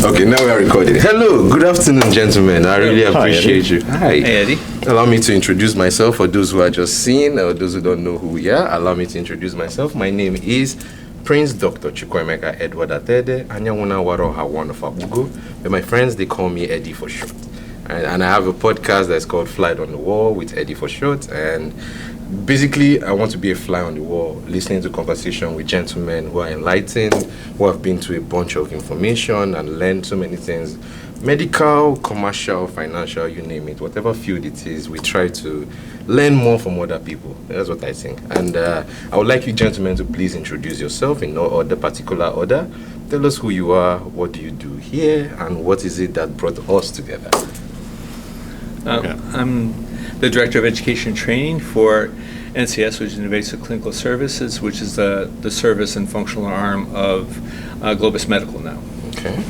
Okay, now we are recording. Hello, good afternoon, gentlemen. I really appreciate you. Hi. Hey, Eddie. Allow me to introduce myself for those who are just seeing or those who don't know who we are. Allow me to introduce myself. My name is Prince Dr. Chukwuemeka Edward Atede. Anyawuna Waroha Wanafabugo. But my friends, they call me Eddy4ShoT's. And I have a podcast that's called FlyEd on the Wall with Eddy4ShoT's. And basically, I want to be a fly on the wall, listening to conversation with gentlemen who are enlightened, who have been to a bunch of information and learned so many things. Medical, commercial, financial, you name it, whatever field it is, we try to learn more from other people. That's what I think. And I would like you gentlemen to please introduce yourself in no other particular order. Tell us who you are, what do you do here, and what is it that brought us together. I'm the Director of Education and Training for NCS, which is Invasive Clinical Services, which is the service and functional arm of Globus Medical now. Okay.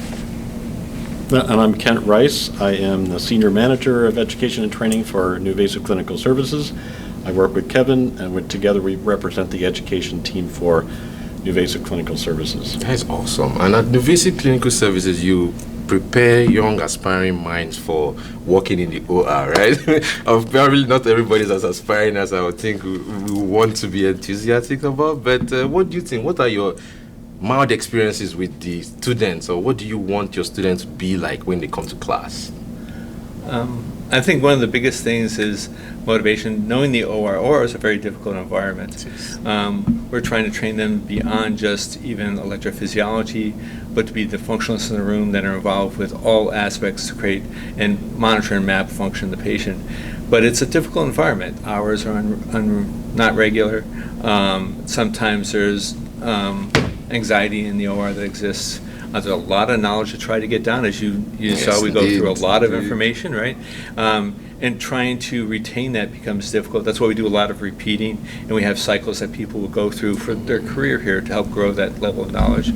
And I'm Kent Rice. I am the Senior Manager of Education and Training for Invasive Clinical Services. I work with Kevin, and together we represent the education team for Invasive Clinical Services. That's awesome. And at Invasive Clinical Services, you prepare young aspiring minds for working in the OR, right? Probably not everybody is as aspiring as I would think we want to be enthusiastic about, but what do you think? What are your mild experiences with the students, or what do you want your students to be like when they come to class? I think one of the biggest things is motivation. Knowing the OR is a very difficult environment. We're trying to train them beyond just even electrophysiology, but to be the functionalists in the room that are involved with all aspects to create and monitor and map function of the patient. But it's a difficult environment. Hours are not regular. Sometimes there's anxiety in the OR that exists. There's a lot of knowledge to try to get down. As you saw, we go through a lot of information, right? And trying to retain that becomes difficult. That's why we do a lot of repeating, and we have cycles that people will go through for their career here to help grow that level of knowledge.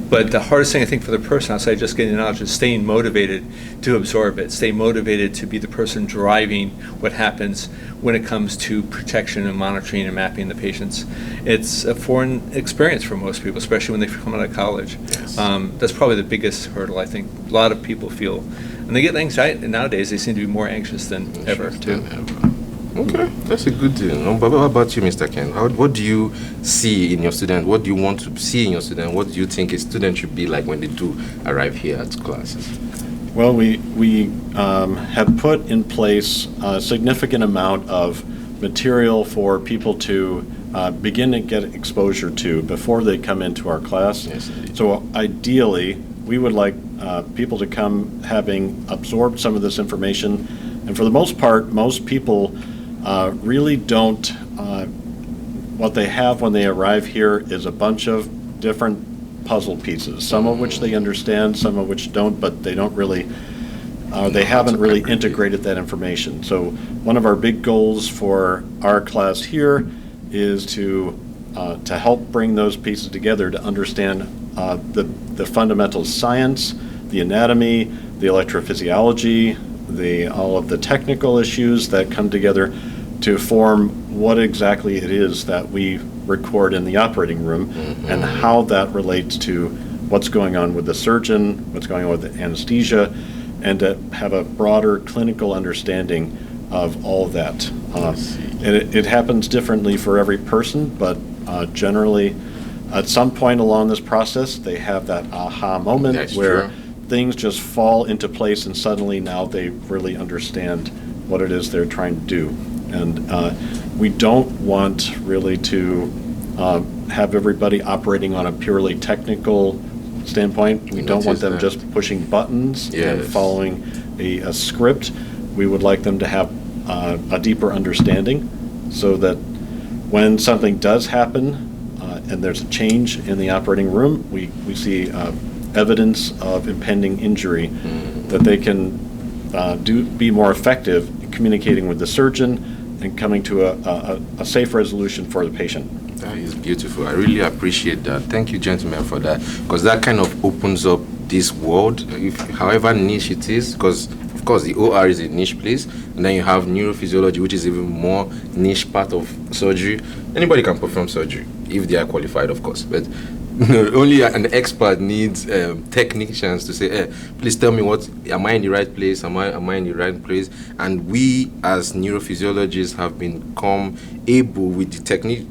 But the hardest thing, I think, for the person outside just getting the knowledge is staying motivated to absorb it, stay motivated to be the person driving what happens when it comes to protection and monitoring and mapping the patients. It's a foreign experience for most people, especially when they come out of college. Yes. That's probably the biggest hurdle, I think, a lot of people feel. And they get anxiety, and nowadays they seem to be more anxious than ever, too. Okay, that's a good thing. But what about you, Mr. Ken? What do you see in your student? What do you want to see in your student? What do you think a student should be like when they do arrive here at classes? Well, we have put in place a significant amount of material for people to begin to get exposure to before they come into our class. Yes, indeed. So ideally, we would like people to come having absorbed some of this information. And for the most part, most people really don't, what they have when they arrive here is a bunch of different puzzle pieces, some of which they understand, some of which don't, but they don't really, they haven't really integrated that information. So one of our big goals for our class here is to help bring those pieces together to understand the fundamental science, the anatomy, the electrophysiology, all of the technical issues that come together to form what exactly it is that we record in the operating room, and how that relates to what's going on with the surgeon, what's going on with the anesthesia, and to have a broader clinical understanding of all of that. It happens differently for every person, but generally at some point along this process they have that aha moment. That's where true. Things just fall into place, and suddenly now they really understand what it is they're trying to do. And we don't want really to have everybody operating on a purely technical standpoint. We don't want them just pushing buttons and following a script. We would like them to have a deeper understanding, so that when something does happen and there's a change in the operating room, we see evidence of impending injury, that they can be more effective in communicating with the surgeon and coming to a safe resolution for the patient. That is beautiful. I really appreciate that. Thank you, gentlemen, for that, because that kind of opens up this world, however niche it is, because of course the OR is a niche place, and then you have neurophysiology, which is even more niche part of surgery. Anybody can perform surgery if they are qualified, of course, but No, only an expert needs technicians to say, please tell me am I in the right place? Am I in the right place? And we as neurophysiologists have become able with the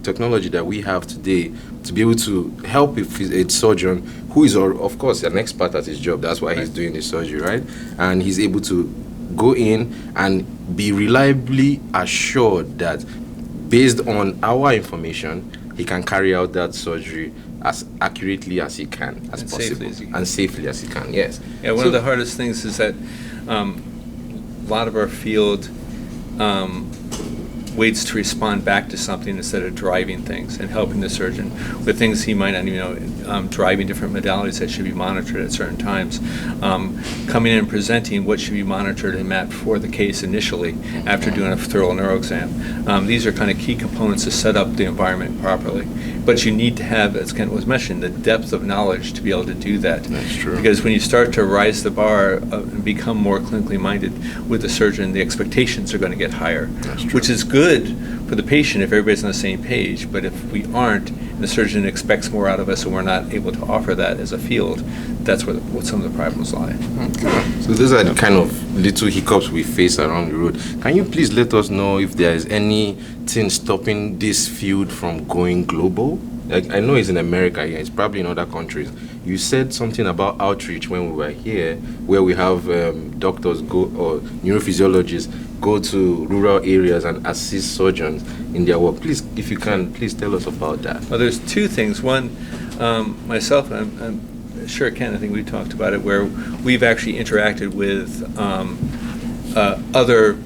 technology that we have today to be able to help a surgeon who is, of course, an expert at his job. That's why he's doing the surgery, right? And he's able to go in and be reliably assured that based on our information, he can carry out that surgery as accurately as he can, as and possible, safely and safely as he can. Yes. Yeah, one of the hardest things is that a lot of our field waits to respond back to something instead of driving things and helping the surgeon with things he might not even know, driving different modalities that should be monitored at certain times, coming in and presenting what should be monitored and mapped for the case initially after doing a thorough neuro exam. These are kind of key components to set up the environment properly. But you need to have, as Kent was mentioning, the depth of knowledge to be able to do that. That's true. Because when you start to rise the bar and become more clinically minded with the surgeon, the expectations are going to get higher, which is good for the patient if everybody's on the same page. But if we aren't, and the surgeon expects more out of us and we're not able to offer that as a field, that's what some of the problems lie. Okay. So those are the kind of little hiccups we face around the road. Can you please let us know if there is anything stopping this field from going global? Like, I know it's in America, yeah, it's probably in other countries. You said something about outreach when we were here, where we have doctors or neurophysiologists go to rural areas and assist surgeons in their work. Please, if you can, please tell us about that. Well, there's two things. One, myself, I'm sure Ken, I think we talked about it, where we've actually interacted with other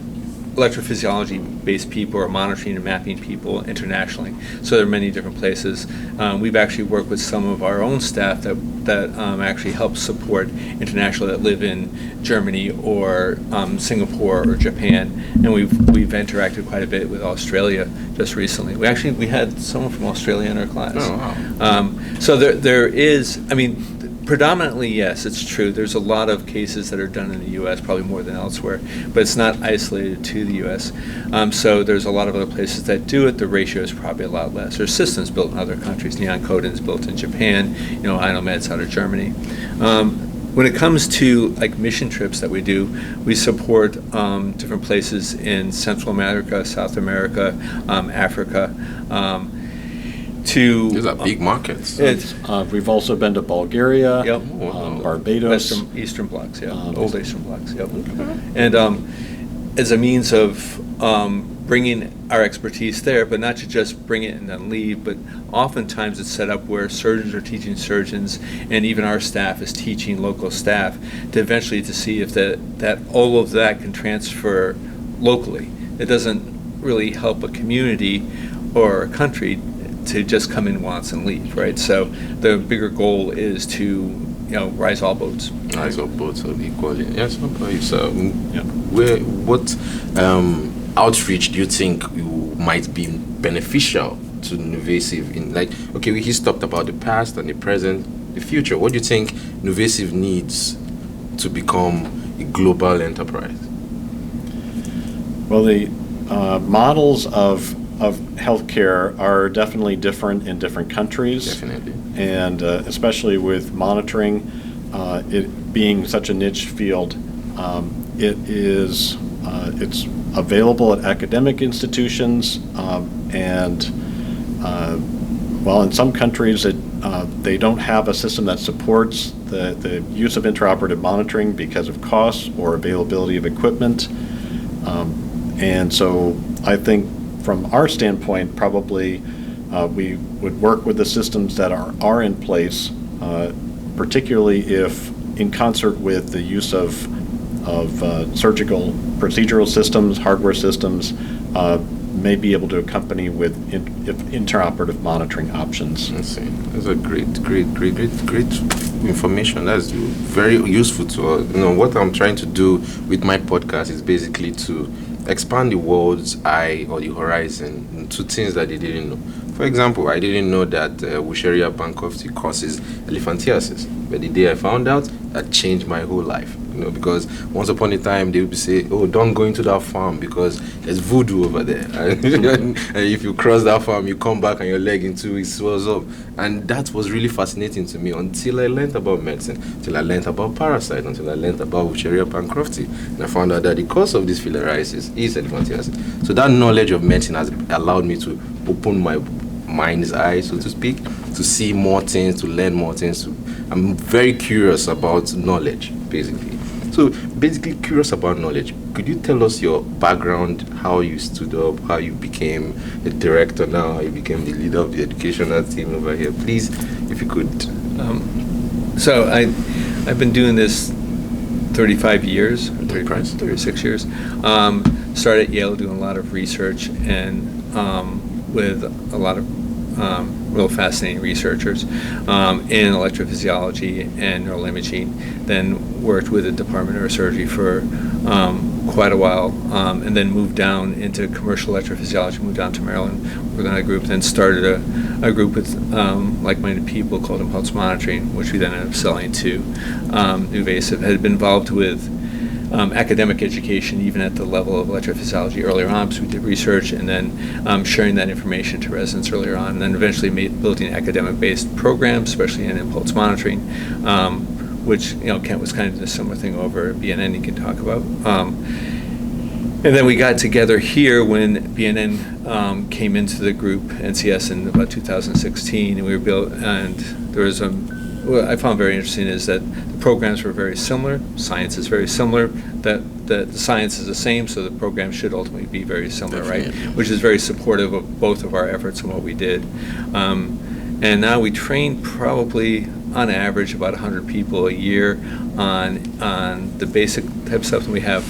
electrophysiology-based people or monitoring and mapping people internationally. So there are many different places. We've actually worked with some of our own staff that actually help support internationally, that live in Germany or Singapore or Japan, and we've interacted quite a bit with Australia just recently. We had someone from Australia in our class. Oh, wow. So there is, I mean, predominantly, yes, it's true. There's a lot of cases that are done in the U.S., probably more than elsewhere, but it's not isolated to the U.S. So there's a lot of other places that do it. The ratio is probably a lot less. There's systems built in other countries. Neon Coding's built in Japan. iNomed's out of Germany. When it comes to like mission trips that we do, we support different places in Central America, South America, Africa. These are big markets. We've also been to Bulgaria, Yep. Barbados. Eastern blocks, yeah. Old Eastern blocks, yep. And as a means of bringing our expertise there, but not to just bring it and then leave, but oftentimes it's set up where surgeons are teaching surgeons, and even our staff is teaching local staff to eventually to see if that all of that can transfer locally. It doesn't really help a community or a country to just come in once and leave, right? So the bigger goal is to, rise all boats. Rise all boats equally. Yes, no problem. So, what outreach do you think might be beneficial to Nuvasive in, like, okay, we just talked about the past and the present, the future. What do you think Nuvasive needs to become a global enterprise? Well, the models of healthcare are definitely different in different countries. Definitely. And especially with monitoring, it being such a niche field, it's available at academic institutions, and in some countries they don't have a system that supports the use of intraoperative monitoring because of costs or availability of equipment. And so I think from our standpoint, probably we would work with the systems that are in place, particularly if in concert with the use of surgical procedural systems, hardware systems, may be able to accompany with intraoperative monitoring options. I see. That's a great information. That's very useful to us. What I'm trying to do with my podcast is basically to expand the world's eye or the horizon into things that they didn't know. For example, I didn't know that Wucheria bankruptcy causes elephantiasis. But the day I found out, that changed my whole life. Because once upon a time they would say, "Oh, don't go into that farm because there's voodoo over there." And if you cross that farm, you come back and your leg in 2 weeks swells up. And that was really fascinating to me until I learned about medicine, until I learned about parasites, until I learned about Wucheria bancrofti. And I found out that the cause of this filariasis is elephantiasis. So that knowledge of medicine has allowed me to open my mind's eye, so to speak, to see more things, to learn more things. I'm very curious about knowledge, basically. So basically curious about knowledge. Could you tell us your background, how you stood up, how you became the director now, how you became the leader of the educational team over here? Please, if you could. So I've been doing this 35 years, 36 years. Started at Yale doing a lot of research and with a lot of real fascinating researchers in electrophysiology and neuroimaging. Then worked with the Department of Neurosurgery for quite a while, and then moved down into commercial electrophysiology, moved down to Maryland, worked on a group, then started a group with like-minded people called Impulse Monitoring, which we then ended up selling to NuVasive. Had been involved with academic education, even at the level of electrophysiology earlier on, because we did research, and then sharing that information to residents earlier on, and then eventually building academic-based programs, especially in impulse monitoring, which Kent was kind of a similar thing over at BNN you can talk about. And then we got together here when BNN came into the group, NCS, in about 2016, and we were built, and there was what I found very interesting is that the programs were very similar, science is very similar, that the science is the same, so the program should ultimately be very similar, right? Which is very supportive of both of our efforts and what we did. And now we train probably, on average, about 100 people a year on the basic type stuff, and we have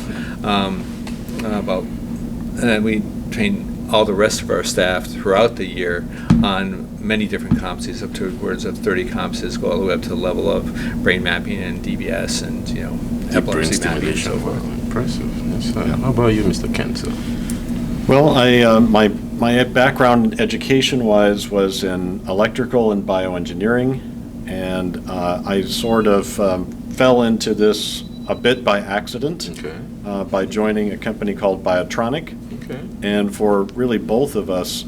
and we train all the rest of our staff throughout the year on many different competencies, up to words of 30 competencies, go all the way up to the level of brain mapping and DBS and epilepsy mapping and so forth. Impressive. Yes. How about you, Mr. Kent? Well, my background education-wise was in electrical and bioengineering, and I sort of fell into this a bit by accident, by joining a company called Biotronic. And for really both of us,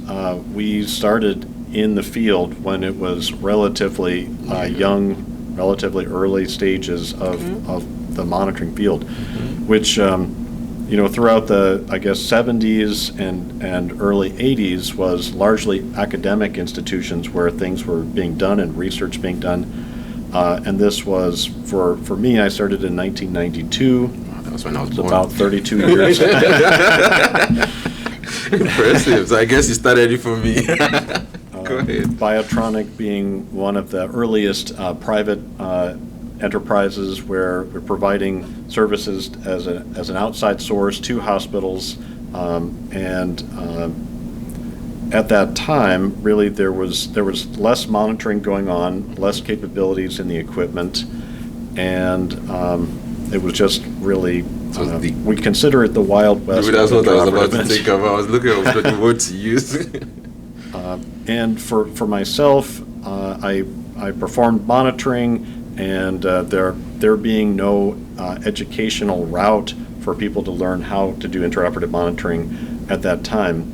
we started in the field when it was relatively young, relatively early stages of the monitoring field, which throughout the, I guess, 70s and early 80s was largely academic institutions where things were being done and research being done. And this was, for me, I started in 1992. That was when I was born. About 32 years. Impressive. So I guess you started it for me. Go ahead. Biotronic being one of the earliest private enterprises where we're providing services as an outside source to hospitals, and at that time, really there was less monitoring going on, less capabilities in the equipment, and it was just really. We consider it the Wild West. That's what I was about to think of. I was looking at the word to use. And for myself, I performed monitoring, and there being no educational route for people to learn how to do intraoperative monitoring at that time,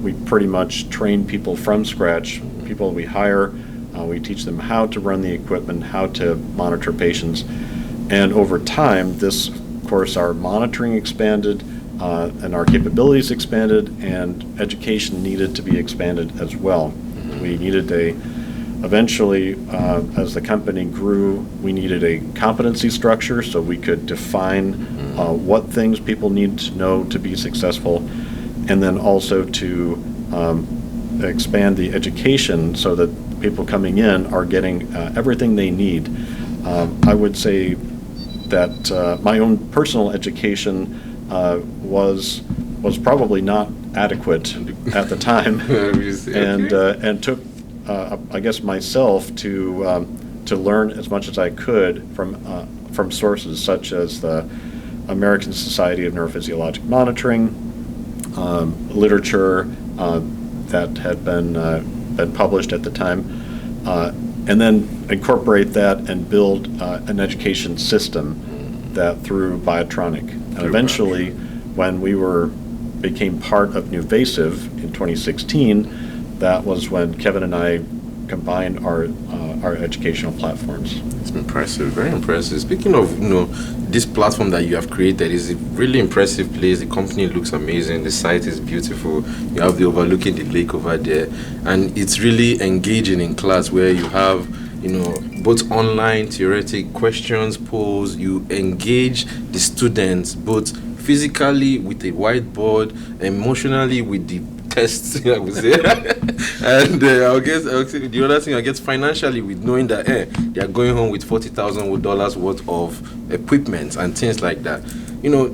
we pretty much train people from scratch. People we hire, we teach them how to run the equipment, how to monitor patients, and over time, this. Of course, our monitoring expanded, and our capabilities expanded, and education needed to be expanded as well. We needed eventually, as the company grew, we needed a competency structure so we could define what things people need to know to be successful, and then also to expand the education so that people coming in are getting everything they need. I would say that my own personal education was probably not adequate at the time, and took I guess myself to learn as much as I could from sources such as the American Society of Neurophysiologic Monitoring, literature that had been published at the time, and then incorporate that and build an education system that through Biotronic. And eventually, when we became part of Nuvasive in 2016, that was when Kevin and I combined our educational platforms. It's impressive, very impressive. Speaking of, this platform that you have created is a really impressive place. The company looks amazing. The site is beautiful. You have the overlooking the lake over there, and it's really engaging in class where you have, both online theoretic questions posed. You engage the students both physically with a whiteboard, emotionally with the tests, I would say. And I guess the other thing, I guess financially with knowing that they are going home with $40,000 worth of equipment and things like that.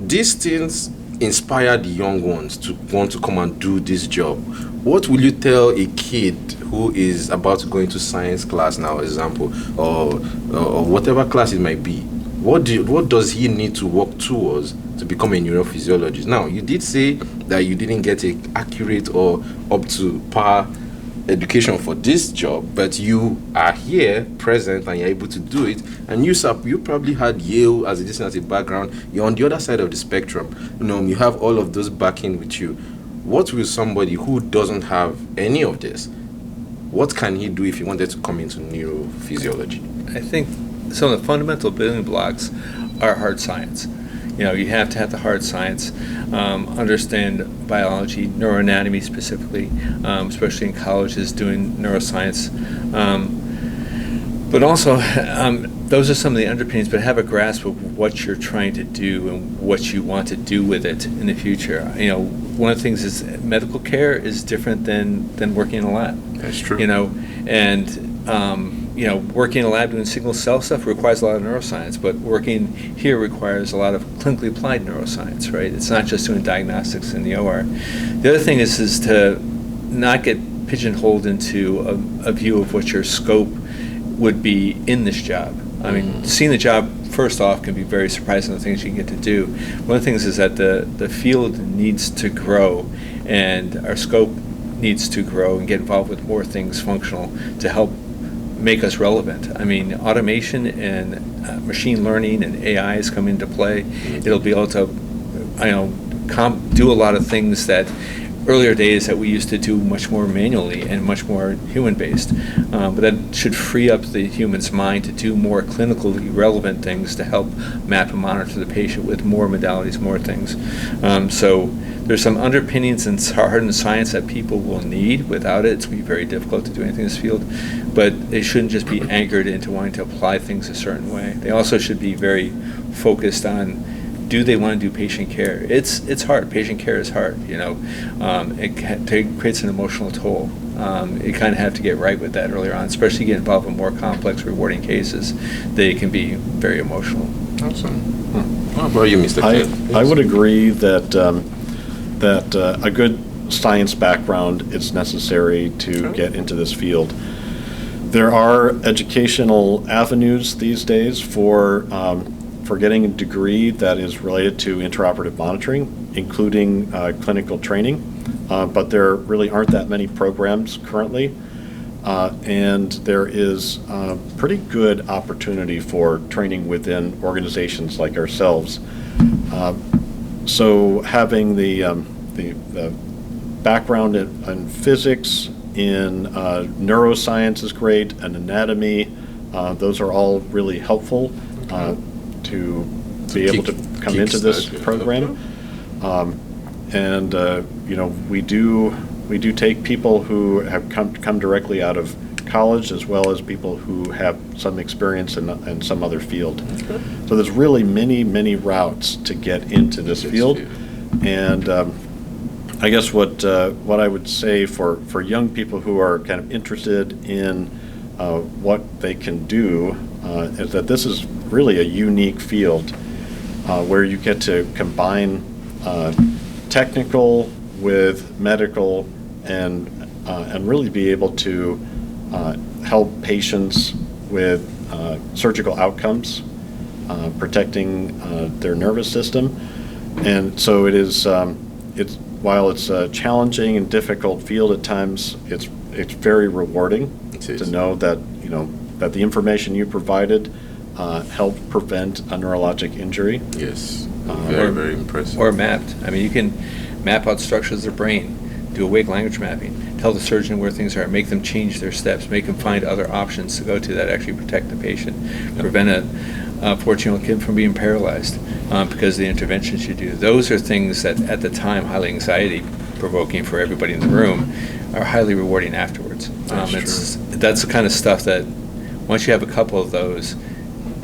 These things inspire the young ones to want to come and do this job. What will you tell a kid who is about to go into science class now, example, or whatever class it might be? What does he need to work towards to become a neurophysiologist? Now, you did say that you didn't get a accurate or up to par education for this job, but you are here present and you're able to do it. And you probably had Yale as a background. You're on the other side of the spectrum. You have all of those backing with you. What will somebody who doesn't have any of this, what can he do if he wanted to come into neurophysiology? I think some of the fundamental building blocks are hard science. You have to have the hard science, understand biology, neuroanatomy specifically, especially in colleges doing neuroscience. But also, those are some of the underpinnings, but have a grasp of what you're trying to do and what you want to do with it in the future. One of the things is medical care is different than working in a lab. That's true. Working in a lab doing single cell stuff requires a lot of neuroscience, but working here requires a lot of clinically applied neuroscience, right? It's not just doing diagnostics in the OR. The other thing is to not get pigeonholed into a view of what your scope would be in this job. I mean, seeing the job first off can be very surprising, the things you get to do. One of the things is that the field needs to grow, and our scope needs to grow and get involved with more things functional to help make us relevant. I mean, automation and machine learning and AI is coming into play. It'll be able to, do a lot of things that earlier days that we used to do much more manually and much more human-based. But that should free up the human's mind to do more clinically relevant things to help map and monitor the patient with more modalities, more things. So there's some underpinnings and hardened science that people will need. Without it, it's going to be very difficult to do anything in this field. But they shouldn't just be anchored into wanting to apply things a certain way. They also should be very focused on, do they want to do patient care? It's hard. Patient care is hard. It creates an emotional toll. You kind of have to get right with that earlier on, especially get involved in more complex, rewarding cases. They can be very emotional. Awesome. How about you, Mr. Ken? I would agree that a good science background is necessary to get into this field. There are educational avenues these days for getting a degree that is related to intraoperative monitoring, including clinical training, but there really aren't that many programs currently, and there is pretty good opportunity for training within organizations like ourselves. So having the background in physics, in neuroscience is great, and anatomy, those are all really helpful to be able to come into this program. We do take people who have come directly out of college, as well as people who have some experience in some other field. So there's really many routes to get into this field. And I guess what I would say for young people who are kind of interested in what they can do is that this is really a unique field where you get to combine technical with medical and really be able to help patients with surgical outcomes, protecting their nervous system. And so while it's a challenging and difficult field at times, it's very rewarding to know that that the information you provided helped prevent a neurologic injury. Yes, very impressive. Or mapped. I mean, you can map out structures of the brain, do awake language mapping, tell the surgeon where things are, make them change their steps, make them find other options to go to that actually protect the patient, prevent a 14-year-old kid from being paralyzed because of the interventions you do. Those are things that at the time highly anxiety provoking for everybody in the room are highly rewarding afterwards. That's the kind of stuff that once you have a couple of those,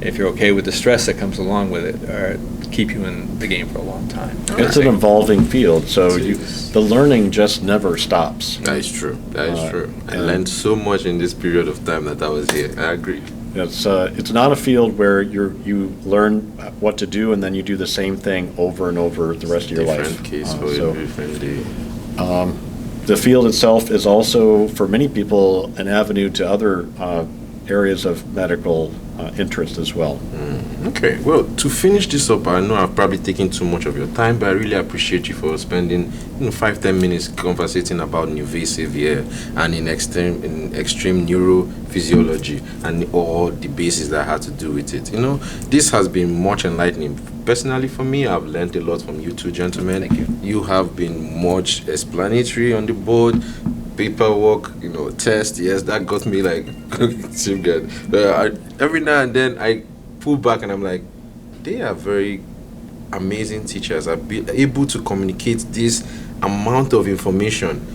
if you're okay with the stress that comes along with it, or keep you in the game for a long time. It's an evolving field, so the learning just never stops. That is true. That is true. I learned so much in this period of time that I was here. I agree. It's not a field where you learn what to do and then you do the same thing over and over the rest of your life. Different case for every different day. The field itself is also, for many people, an avenue to other areas of medical interest as well. Okay, well, to finish this up, I know I've probably taken too much of your time, but I really appreciate you for spending 5-10 minutes conversating about invasive here and in extreme neurophysiology and all the bases that had to do with it. This has been much enlightening. Personally, for me, I've learned a lot from you two gentlemen. Thank you. You have been much explanatory on the board. Paperwork, test, yes, that got me like too good. Every now and then I pull back and I'm like, they are very amazing teachers. Are able to communicate this amount of information,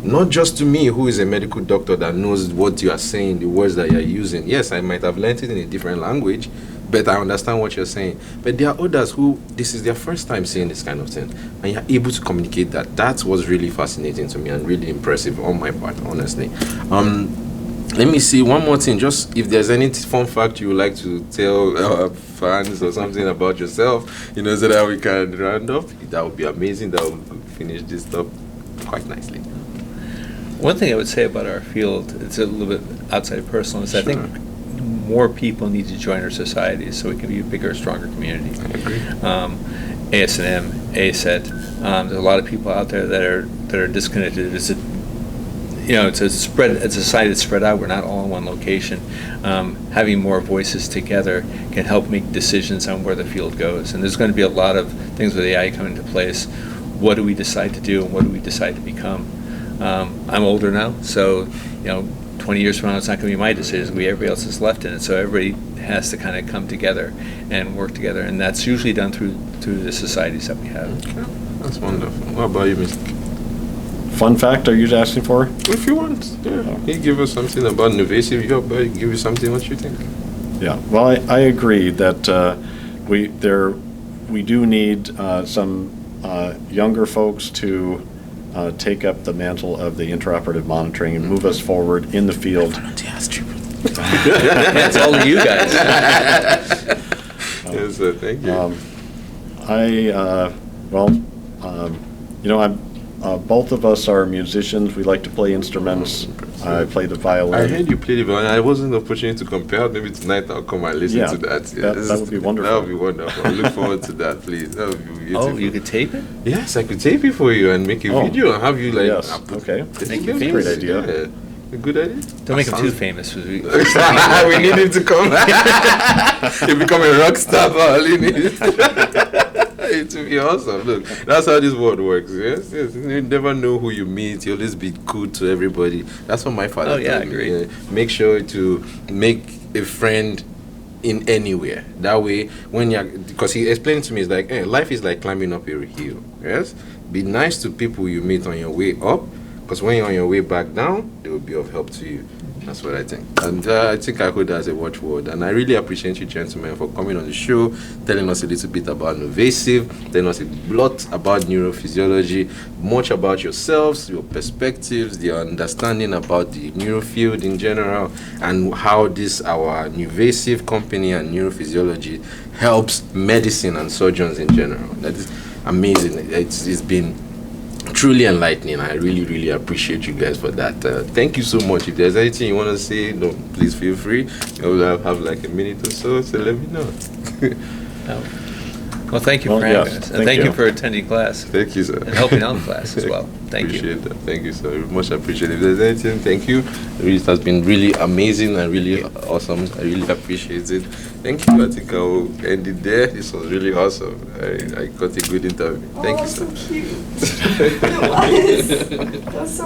not just to me, who is a medical doctor that knows what you are saying, the words that you are using. Yes, I might have learned it in a different language, but I understand what you're saying. But there are others who this is their first time seeing this kind of thing, and you're able to communicate that. That was really fascinating to me and really impressive on my part, honestly. Let me see one more thing. Just if there's any fun fact you would like to tell our fans or something about yourself, so that we can round up. That would be amazing. That would finish this stuff quite nicely. One thing I would say about our field, it's a little bit outside of personal, is I think more people need to join our societies so we can be a bigger, stronger community. I agree. ASNM, ASET, there's a lot of people out there that are disconnected. It's a society that's spread out. We're not all in one location. Having more voices together can help make decisions on where the field goes. And there's going to be a lot of things with AI coming into place. What do we decide to do and what do we decide to become? I'm older now, so 20 years from now, it's not going to be my decision. Everybody else is left in it. So everybody has to kind of come together and work together, and that's usually done through the societies that we have. Okay. That's wonderful. What about you, Mr. Fun fact, are you asking for? If you want, yeah. You give us something about invasive yoga, but give you something what you think. Yeah, well, I agree that we do need some younger folks to take up the mantle of the intraoperative monitoring and move us forward in the field. That's all of you guys. Yes, thank you. Both of us are musicians. We like to play instruments. I play the violin. I heard you play the violin. I wasn't opportunity to compare. Maybe tonight I'll come and listen to that. That would be wonderful. That would be wonderful. I look forward to that, please. That would be beautiful. Oh, you could tape it? Yes, I could tape it for you and make a video and have you like. Yes. Okay. Make you Great idea. Yeah. A good idea. Don't make him too famous. We need him to come. He become a rock star. It would be awesome. Look, that's how this world works. Yes. You never know who you meet. You always be good to everybody. That's what my father told me. I agree. Make sure to make a friend in anywhere. That way, because he explained to me, it's like, life is like climbing up a hill. Yes, be nice to people you meet on your way up, because when you're on your way back down, they will be of help to you. That's what I think. And I think I hold that as a watchword. And I really appreciate you, gentlemen, for coming on the show, telling us a little bit about invasive, telling us a lot about neurophysiology, much about yourselves, your perspectives, the understanding about the neurofield in general, and how this, our invasive company and neurophysiology, helps medicine and surgeons in general. That is amazing. It's been truly enlightening. I really, really appreciate you guys for that. Thank you so much. If there's anything you want to say, please feel free. We'll have like a minute or so let me know. Well, thank you Well, for yes, having us. And thank thank you you. for attending class Thank you, sir. and helping out in class as well. Thank you. Appreciate that. Thank you, sir. Much appreciated. If there's anything, thank you. It has been really amazing and really awesome. I really appreciate it. Thank you. I think I will end it there. This was really awesome. I got a good interview. Thank you, Oh, sir. so cute. It was. That's so